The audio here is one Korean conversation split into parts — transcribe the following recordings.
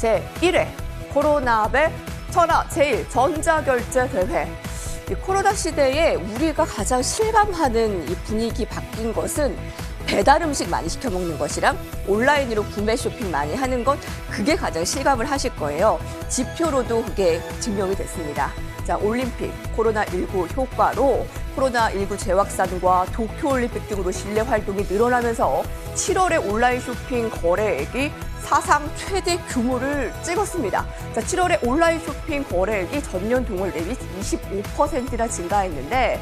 제1회 코로나배 천하 제일 전자결제 대회. 이 코로나 시대에 우리가 가장 실감하는 이 분위기 바뀐 것은 배달 음식 많이 시켜 먹는 것이랑 온라인으로 구매 쇼핑 많이 하는 것, 그게 가장 실감을 하실 거예요. 지표로도 그게 증명이 됐습니다. 자, 올림픽, 코로나19 효과로 코로나19 재확산과 도쿄올림픽 등으로 실내 활동이 늘어나면서 7월에 온라인 쇼핑 거래액이 사상 최대 규모를 찍었습니다. 자, 7월에 온라인 쇼핑 거래액이 전년 동월 대비 25%나 증가했는데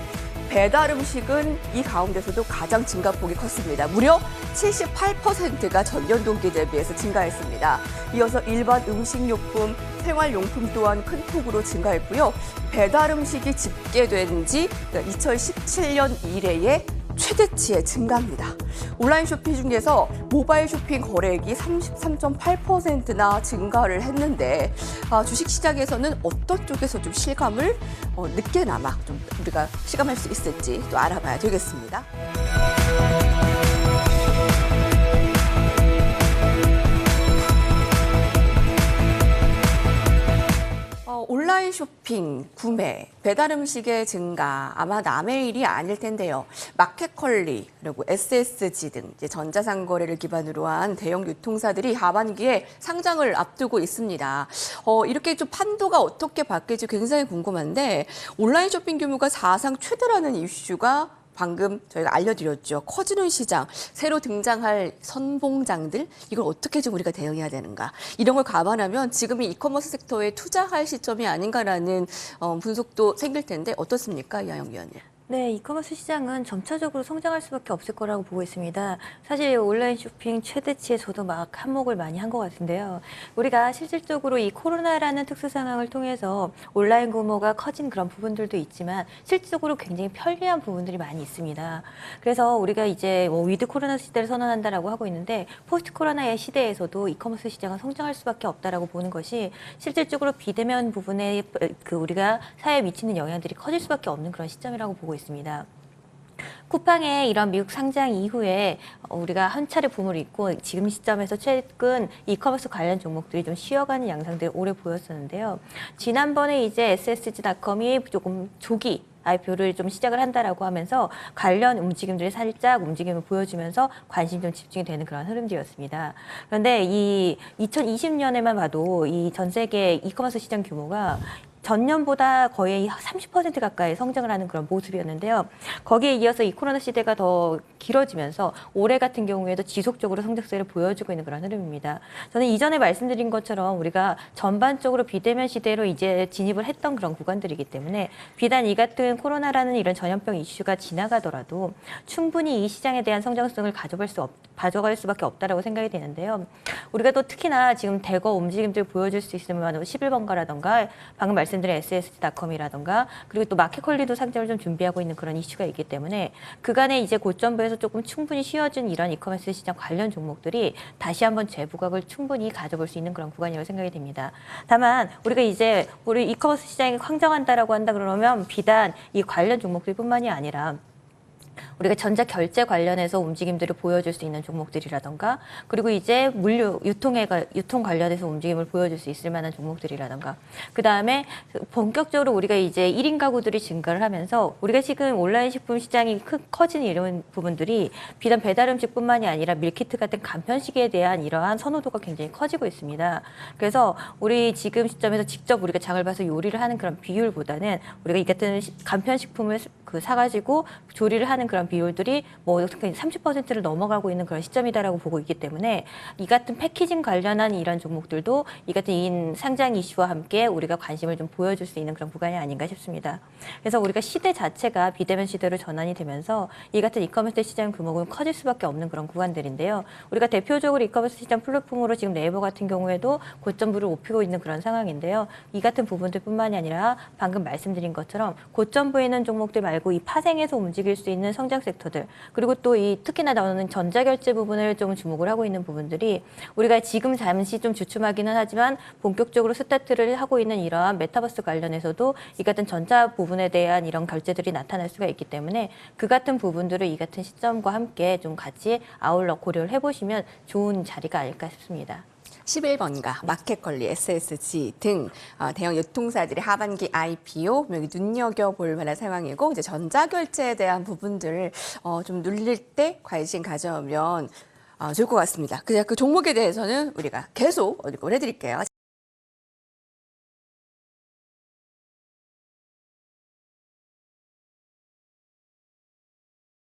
배달 음식은 이 가운데서도 가장 증가폭이 컸습니다. 무려 78%가 전년 동기 대비해서 증가했습니다. 이어서 일반 음식료품, 생활용품 또한 큰 폭으로 증가했고요. 배달 음식이 집계된 지 2017년 이래의 최대치의 증가입니다. 온라인 쇼핑 중에서 모바일 쇼핑 거래액이 33.8%나 증가를 했는데 주식시장에서는 어떤 쪽에서 좀 실감을 늦게나마 좀 우리가 실감할 수 있을지 또 알아봐야 되겠습니다. 온라인 쇼핑, 구매, 배달 음식의 증가 아마 남의 일이 아닐 텐데요. 마켓컬리 그리고 SSG 등 이제 전자상거래를 기반으로 한 대형 유통사들이 하반기에 상장을 앞두고 있습니다. 이렇게 좀 판도가 어떻게 바뀔지 굉장히 궁금한데 온라인 쇼핑 규모가 사상 최대라는 이슈가 방금 저희가 알려드렸죠. 커지는 시장, 새로 등장할 선봉장들, 이걸 어떻게 좀 우리가 대응해야 되는가. 이런 걸 감안하면 지금이 이커머스 섹터에 투자할 시점이 아닌가라는 분석도 생길 텐데 어떻습니까, 이하영 위원님? 네, 이커머스 시장은 점차적으로 성장할 수밖에 없을 거라고 보고 있습니다. 사실 온라인 쇼핑 최대치에 저도 막 한몫을 많이 한 것 같은데요. 우리가 실질적으로 이 코로나라는 특수 상황을 통해서 온라인 규모가 커진 그런 부분들도 있지만 실질적으로 굉장히 편리한 부분들이 많이 있습니다. 그래서 우리가 이제 위드 코로나 시대를 선언한다라고 하고 있는데 포스트 코로나의 시대에서도 이커머스 시장은 성장할 수밖에 없다라고 보는 것이 실질적으로 비대면 부분에 우리가 사회에 미치는 영향들이 커질 수밖에 없는 그런 시점이라고 보고 있습니다. 쿠팡의 이런 미국 상장 이후에 우리가 한 차례 붐을 잇고 지금 시점에서 최근 이커머스 관련 종목들이 좀 쉬어가는 양상들이 오래 보였었는데요. 지난번에 이제 SSG.com이 조금 조기 IPO를 좀 시작을 한다라고 하면서 관련 움직임들이 살짝 움직임을 보여주면서 관심이 좀 집중이 되는 그런 흐름들이었습니다. 그런데 이 2020년에만 봐도 이 전 세계 이커머스 시장 규모가 전년보다 거의 30% 가까이 성장을 하는 그런 모습이었는데요. 거기에 이어서 이 코로나 시대가 더 길어지면서 올해 같은 경우에도 지속적으로 성장세를 보여주고 있는 그런 흐름입니다. 저는 이전에 말씀드린 것처럼 우리가 전반적으로 비대면 시대로 이제 진입을 했던 그런 구간들이기 때문에 비단 이 같은 코로나라는 이런 전염병 이슈가 지나가더라도 충분히 이 시장에 대한 성장성을 가져갈 수밖에 없다라고 생각이 되는데요. 우리가 또 특히나 지금 대거 움직임들 보여줄 수 있으면 11번가라던가 방금 말씀드린 SSG.com이라던가 그리고 또 마켓컬리도 상장을 좀 준비하고 있는 그런 이슈가 있기 때문에 그간에 이제 고점부에서 조금 충분히 쉬어진 이런 이커머스 시장 관련 종목들이 다시 한번 재부각을 충분히 가져볼 수 있는 그런 구간이라고 생각이 됩니다. 다만 우리가 이제 우리 이커머스 시장이 황정한다라고 한다 그러면 비단 이 관련 종목들뿐만이 아니라 우리가 전자결제 관련해서 움직임들을 보여줄 수 있는 종목들이라던가 그리고 이제 물류, 유통 관련해서 움직임을 보여줄 수 있을 만한 종목들이라던가 그다음에 본격적으로 우리가 이제 1인 가구들이 증가를 하면서 우리가 지금 온라인 식품 시장이 커지는 이런 부분들이 비단 배달 음식뿐만이 아니라 밀키트 같은 간편식에 대한 이러한 선호도가 굉장히 커지고 있습니다. 그래서 우리 지금 시점에서 직접 우리가 장을 봐서 요리를 하는 그런 비율보다는 우리가 이 같은 간편식품을 사가지고 조리를 하는 그런 비율들이 뭐 30%를 넘어가고 있는 그런 시점이다라고 보고 있기 때문에 이 같은 패키징 관련한 이런 종목들도 이 같은 상장 이슈와 함께 우리가 관심을 좀 보여줄 수 있는 그런 구간이 아닌가 싶습니다. 그래서 우리가 시대 자체가 비대면 시대로 전환이 되면서 이 같은 이커머스 시장 규모가 커질 수밖에 없는 그런 구간들인데요. 우리가 대표적으로 이커머스 시장 플랫폼으로 지금 네이버 같은 경우에도 고점부를 높이고 있는 그런 상황인데요. 이 같은 부분들뿐만이 아니라 방금 말씀드린 것처럼 고점부에 있는 종목들 말고 이 파생해서 움직일 수 있는 성장 섹터들 그리고 또 이 특히나 나오는 전자결제 부분을 좀 주목을 하고 있는 부분들이 우리가 지금 잠시 좀 주춤하기는 하지만 본격적으로 스타트를 하고 있는 이러한 메타버스 관련해서도 이 같은 전자 부분에 대한 이런 결제들이 나타날 수가 있기 때문에 그 같은 부분들을 이 같은 시점과 함께 좀 같이 아울러 고려를 해보시면 좋은 자리가 아닐까 싶습니다. 11번가, 마켓컬리, SSG 등 대형 유통사들의 하반기 IPO 여기 눈여겨볼 만한 상황이고 이제 전자결제에 대한 부분들을 좀 눌릴 때 관심 가져오면 좋을 것 같습니다. 그냥 그 종목에 대해서는 우리가 계속 언급을 해드릴게요.